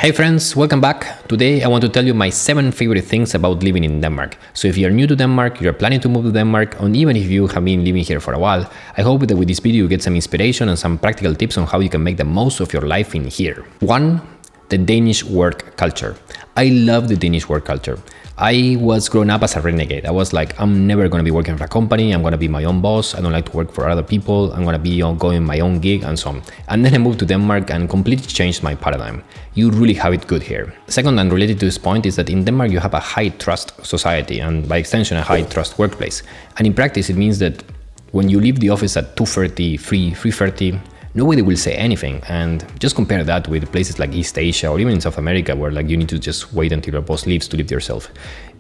Hey friends, welcome back. Today I want to tell you my 7 favorite things about living in Denmark. So if you're new to Denmark, you're planning to move to Denmark, and even if you have been living here for a while, I hope that with this video you get some inspiration and some practical tips on how you can make the most of your life in here. 1. The Danish work culture. I love the Danish work culture. I was growing up as a renegade. I was like, I'm never going to be working for a company. I'm going to be my own boss. I don't like to work for other people. I'm going to be going my own gig and so on. And then I moved to Denmark and completely changed my paradigm. You really have it good here. Second, and related to this point, is that in Denmark you have a high trust society and by extension a high trust workplace. And in practice it means that when you leave the office at 2:30, 3:30, nobody will say anything. And just compare that with places like East Asia or even in South America, where like you need to just wait until your boss leaves to live yourself.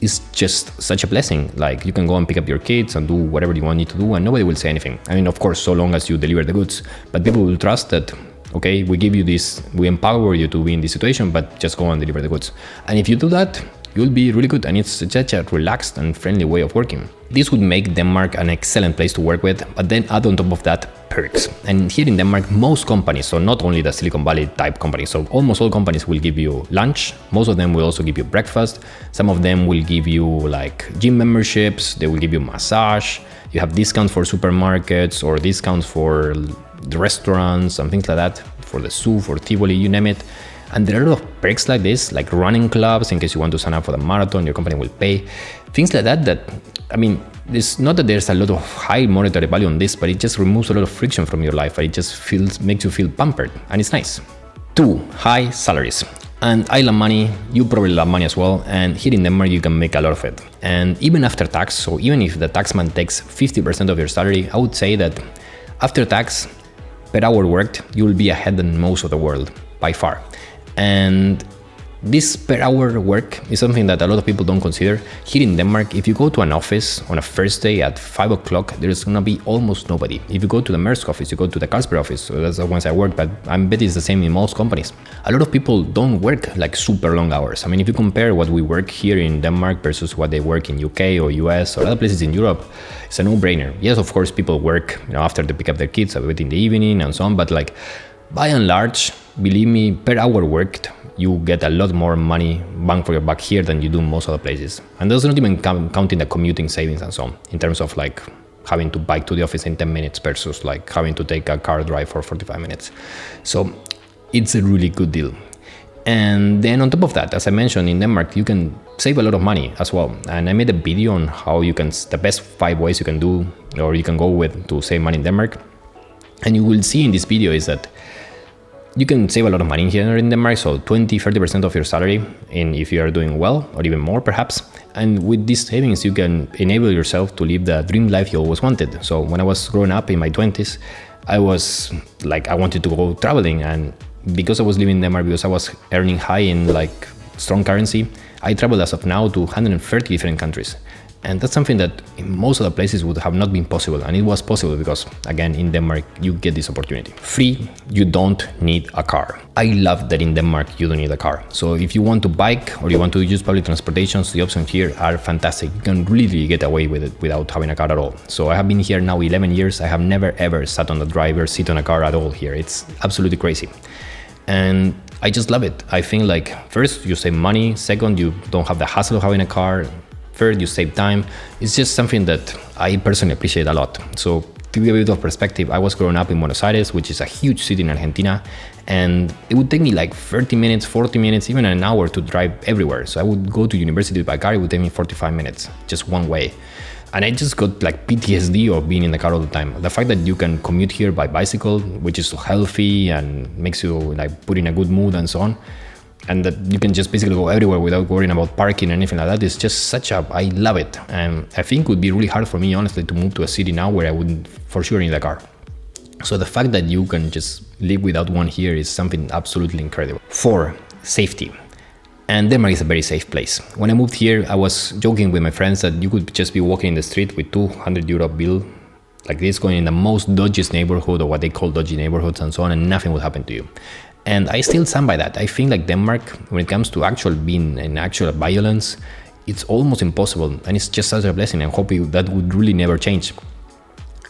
It's just such a blessing. Like you can go and pick up your kids and do whatever you want to do and nobody will say anything. I mean, of course, so long as you deliver the goods, but people will trust that, okay, we give you this, we empower you to be in this situation, but just go and deliver the goods. And if you do that, you'll be really good, and it's such a relaxed and friendly way of working. This would make Denmark an excellent place to work with, but then add on top of that perks. And here in Denmark, most companies, so not only the Silicon Valley type companies, so almost all companies will give you lunch. Most of them will also give you breakfast. Some of them will give you like gym memberships. They will give you massage. You have discounts for supermarkets or discounts for the restaurants and things like that, for the zoo, for Tivoli, you name it. And there are a lot of perks like this, like running clubs, in case you want to sign up for the marathon, your company will pay. Things like that, I mean, it's not that there's a lot of high monetary value on this, but it just removes a lot of friction from your life. It just makes you feel pampered, and it's nice. 2. High salaries. And I love money, you probably love money as well, and here in Denmark you can make a lot of it. And even after tax, so even if the taxman takes 50% of your salary, I would say that after tax, per hour worked, you will be ahead than most of the world, by far. And this per hour work is something that a lot of people don't consider. Here in Denmark, if you go to an office on a first day at 5 o'clock, there's gonna be almost nobody. If you go to the Maersk office, you go to the Carlsberg office, so that's the ones I work, but I bet it's the same in most companies. A lot of people don't work like super long hours. I mean, if you compare what we work here in Denmark versus what they work in UK or US or other places in Europe, it's a no-brainer. Yes, of course, people work, after they pick up their kids a bit in the evening and so on, but like, by and large, believe me, per hour worked, you get a lot more money bang for your buck here than you do most other places. And that's not even counting the commuting savings and so on, in terms of like having to bike to the office in 10 minutes versus like having to take a car drive for 45 minutes. So it's a really good deal. And then on top of that, as I mentioned, in Denmark, you can save a lot of money as well. And I made a video on how you can, the best 5 ways you can do, or you can go with to save money in Denmark. And you will see in this video is that you can save a lot of money here in Denmark, so 20-30% of your salary if you are doing well, or even more perhaps. And with these savings, you can enable yourself to live the dream life you always wanted. So when I was growing up in my 20s, I was like, I wanted to go traveling, and because I was living in Denmark, because I was earning high in like strong currency, I traveled as of now to 130 different countries. And that's something that in most other places would have not been possible. And it was possible because, again, in Denmark, you get this opportunity. 3, you don't need a car. I love that in Denmark, you don't need a car. So if you want to bike or you want to use public transportation, the options here are fantastic. You can really get away with it without having a car at all. So I have been here now 11 years. I have never ever sat on the driver's seat on a car at all here. It's absolutely crazy. And I just love it. I think like, first, you save money. Second, you don't have the hassle of having a car. Third, you save time. It's just something that I personally appreciate a lot. So to give you a bit of perspective, I was growing up in Buenos Aires, which is a huge city in Argentina, and it would take me like 30 minutes, 40 minutes, even an hour to drive everywhere. So I would go to university by car, it would take me 45 minutes, just one way. And I just got like PTSD of being in the car all the time. The fact that you can commute here by bicycle, which is so healthy and makes you like put in a good mood and so on, and that you can just basically go everywhere without worrying about parking or anything like that, is just such a, I love it. And I think it would be really hard for me, honestly, to move to a city now where I wouldn't for sure need a car. So the fact that you can just live without one here is something absolutely incredible. 4, safety. And Denmark is a very safe place. When I moved here, I was joking with my friends that you could just be walking in the street with 200 euro bill like this, going in the most dodgiest neighborhood, or what they call dodgy neighborhoods and so on, and nothing will happen to you. And I still stand by that. I think like Denmark, when it comes to being in actual violence, it's almost impossible. And it's just such a blessing. I hope that would really never change.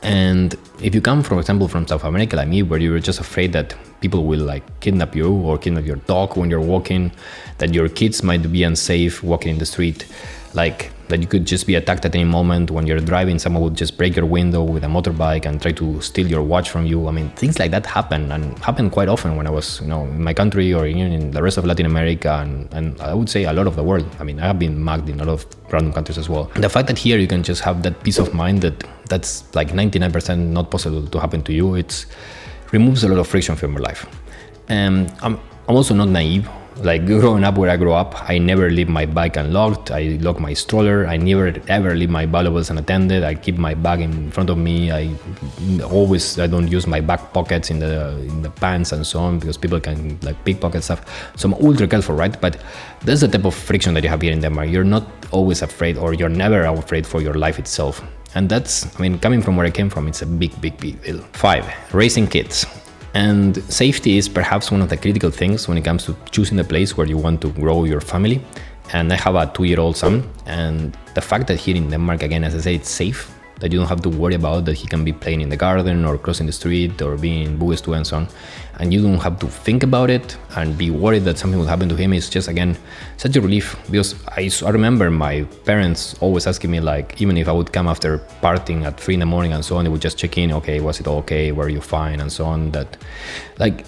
And if you come, for example, from South America like me, where you're just afraid that people will like kidnap you or kidnap your dog when you're walking, that your kids might be unsafe walking in the street, like that you could just be attacked at any moment when you're driving, someone would just break your window with a motorbike and try to steal your watch from you. I mean, things like that happen, and happen quite often when I was, in my country or even in the rest of Latin America, and I would say a lot of the world. I mean, I have been mugged in a lot of random countries as well. And the fact that here you can just have that peace of mind that that's like 99% not possible to happen to you, it removes a lot of friction from your life. I'm also not naive. Like growing up where I grew up, I never leave my bike unlocked. I lock my stroller. I never ever leave my valuables unattended. I keep my bag in front of me. I don't use my back pockets in the pants and so on, because people can like pickpocket stuff. So I'm ultra careful, right? But that's the type of friction that you have here in Denmark. You're not always afraid, or you're never afraid for your life itself. And that's, I mean, coming from where I came from, it's a big deal. 5, raising kids. And safety is perhaps one of the critical things when it comes to choosing the place where you want to grow your family. And I have a 2-year-old son, and the fact that here in Denmark, again, as I say, it's safe, that you don't have to worry about that he can be playing in the garden or crossing the street or being in Bugestua and so on, and you don't have to think about it and be worried that something will happen to him. Is just, again, such a relief, because I remember my parents always asking me, like, even if I would come after partying at 3 in the morning and so on, they would just check in, okay, was it all okay, were you fine, and so on. That, like,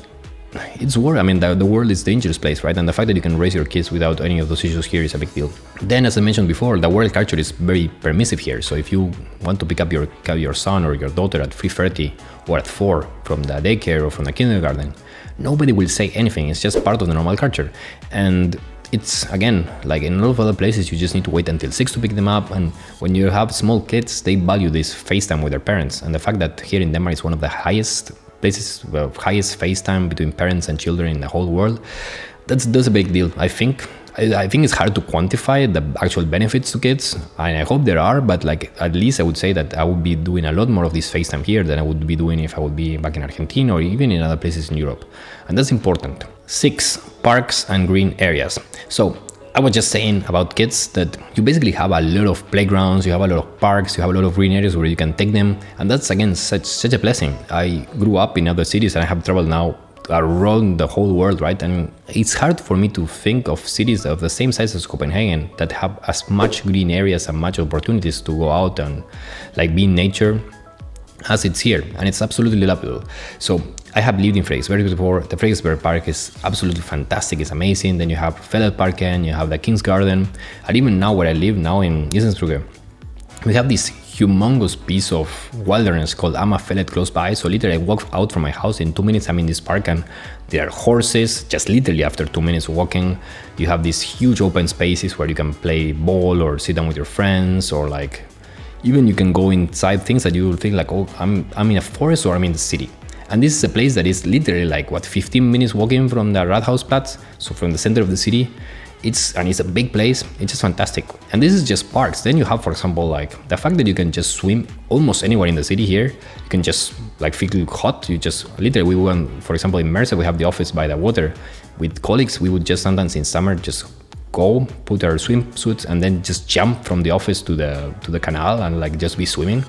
it's worry. I mean, the world is a dangerous place, right? And the fact that you can raise your kids without any of those issues here is a big deal. Then, as I mentioned before, the world culture is very permissive here. So if you want to pick up your son or your daughter at 3:30 or at 4 from the daycare or from the kindergarten, nobody will say anything. It's just part of the normal culture. And it's, again, like in a lot of other places, you just need to wait until 6 to pick them up. And when you have small kids, they value this FaceTime with their parents. And the fact that here in Denmark is one of the highest places, highest FaceTime between parents and children in the whole world, that's a big deal. I think it's hard to quantify the actual benefits to kids, and I hope there are, but like, at least I would say that I would be doing a lot more of this FaceTime here than I would be doing if I would be back in Argentina or even in other places in Europe. And that's important. 6, parks and green areas. So I was just saying about kids that you basically have a lot of playgrounds, you have a lot of parks, you have a lot of green areas where you can take them. And that's, again, such a blessing. I grew up in other cities and I have traveled now around the whole world, right? And it's hard for me to think of cities of the same size as Copenhagen that have as much green areas and much opportunities to go out and like be in nature as it's here. And it's absolutely lovely. So I have lived in Frederiksberg before. The Frederiksberg Park is absolutely fantastic. It's amazing. Then you have Fælledparken, you have the King's Garden. And even now where I live now in Islandsbrugge, we have this humongous piece of wilderness called Amagerfjellet close by. So literally I walk out from my house, in 2 minutes I'm in this park, and there are horses just literally after 2 minutes walking. You have these huge open spaces where you can play ball or sit down with your friends, or like even you can go inside things that you will think like, oh, I'm in a forest or I'm in the city. And this is a place that is literally like 15 minutes walking from the Rathausplatz, so from the center of the city. It's a big place. It's just fantastic. And this is just parks. Then you have, for example, like the fact that you can just swim almost anywhere in the city here. You can just like feel hot. You just literally, we went, for example, in Mercer, we have the office by the water. With colleagues, we would just sometimes in summer just go put our swimsuits and then just jump from the office to the canal and like just be swimming.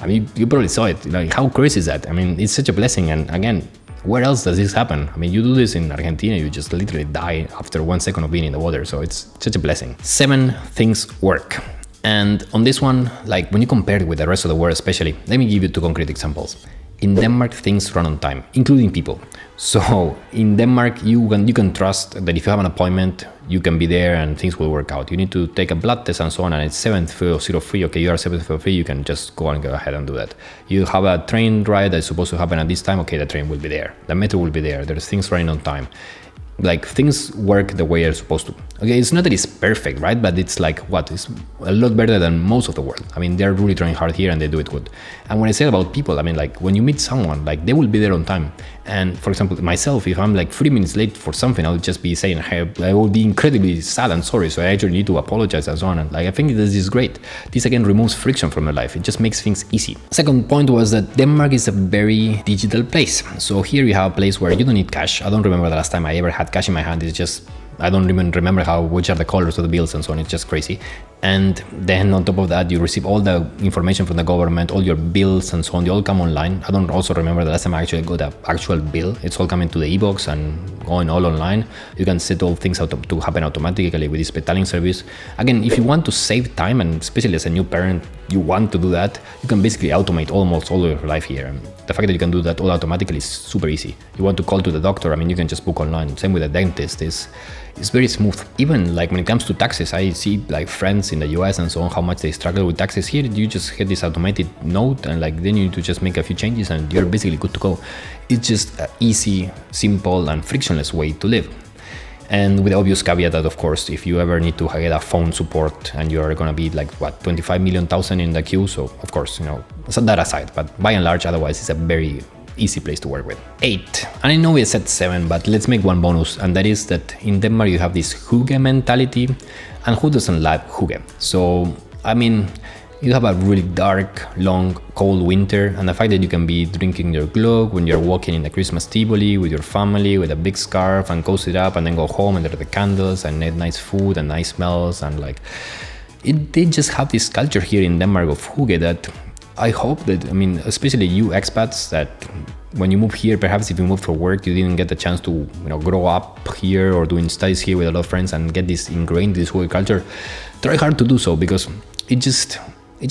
I mean, you probably saw it. Like, how crazy is that? I mean, it's such a blessing. And again, where else does this happen? I mean, you do this in Argentina, you just literally die after 1 second of being in the water. So it's such a blessing. 7 things work. And on this one, like when you compare it with the rest of the world especially, let me give you 2 concrete examples. In Denmark, things run on time, including people. So in Denmark, you can trust that if you have an appointment, you can be there and things will work out. You need to take a blood test and so on, and it's 7:03. Okay, you are 7:03. You can just go ahead and do that. You have a train ride that's supposed to happen at this time. Okay, the train will be there. The metro will be there. There's things running on time. Like things work the way they're supposed to. Okay, it's not that it's perfect, right? But it's like it's a lot better than most of the world. I mean, they're really trying hard here and they do it good. And when I say about people, I mean, like when you meet someone, like they will be there on time. And for example, myself, if I'm like 3 minutes late for something, I'll just be saying, hey, I will be incredibly sad and sorry. So I actually need to apologize and so on. And like, I think this is great. This again removes friction from your life. It just makes things easy. Second point was that Denmark is a very digital place. So here you have a place where you don't need cash. I don't remember the last time I ever had cash in my hand. It's just, I don't even remember which are the colors of the bills and so on. It's just crazy. And then on top of that, you receive all the information from the government, all your bills and so on. They all come online. I don't also remember the last time I actually got an actual bill. It's all coming to the e-box and going all online. You can set all things to happen automatically with this betaling service. Again, if you want to save time, and especially as a new parent, you want to do that, you can basically automate almost all of your life here. And the fact that you can do that all automatically is super easy. You want to call to the doctor, I mean, you can just book online. Same with the dentist. It's very smooth. Even like when it comes to taxes, I see like friends in the US and so on, how much they struggle with taxes. Here you just get this automated note, and like then you need to just make a few changes and you're basically good to go. It's just an easy, simple and frictionless way to live. And with the obvious caveat that, of course, if you ever need to get a phone support and you're gonna be like 25 million thousand in the queue, so of course, set that aside, but by and large, otherwise it's a very easy place to work with. 8. And I know we said 7, but let's make one bonus, and that is that in Denmark you have this hygge mentality, and who doesn't like hygge? So, I mean, you have a really dark, long, cold winter, and the fact that you can be drinking your glögg when you're walking in the Christmas Tivoli with your family with a big scarf and cozy it up and then go home and there are the candles and nice food and nice smells, and like they just have this culture here in Denmark of hygge that I hope that, I mean, especially you expats, that when you move here, perhaps if you move for work, you didn't get the chance to grow up here or doing studies here with a lot of friends and get this ingrained, this whole culture. Try hard to do so, because it's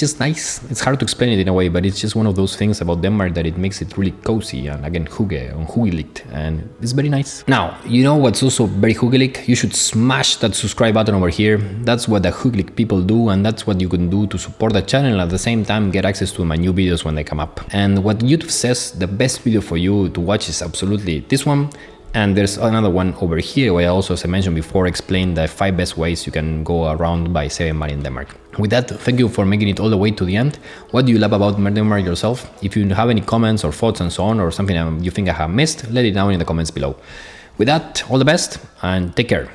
just nice. It's hard to explain it in a way, but it's just one of those things about Denmark that it makes it really cozy, and again, hygge and hyggelig, and it's very nice. Now, you know what's also very hyggelig? You should smash that subscribe button over here. That's what the hyggelig people do, and that's what you can do to support the channel and at the same time get access to my new videos when they come up. And what YouTube says the best video for you to watch is absolutely this one. And there's another one over here where I also, as I mentioned before, explain the 5 best ways you can go around by saving money in Denmark. With that, thank you for making it all the way to the end. What do you love about Denmark yourself? If you have any comments or thoughts and so on, or something you think I have missed, let it down in the comments below. With that, all the best and take care.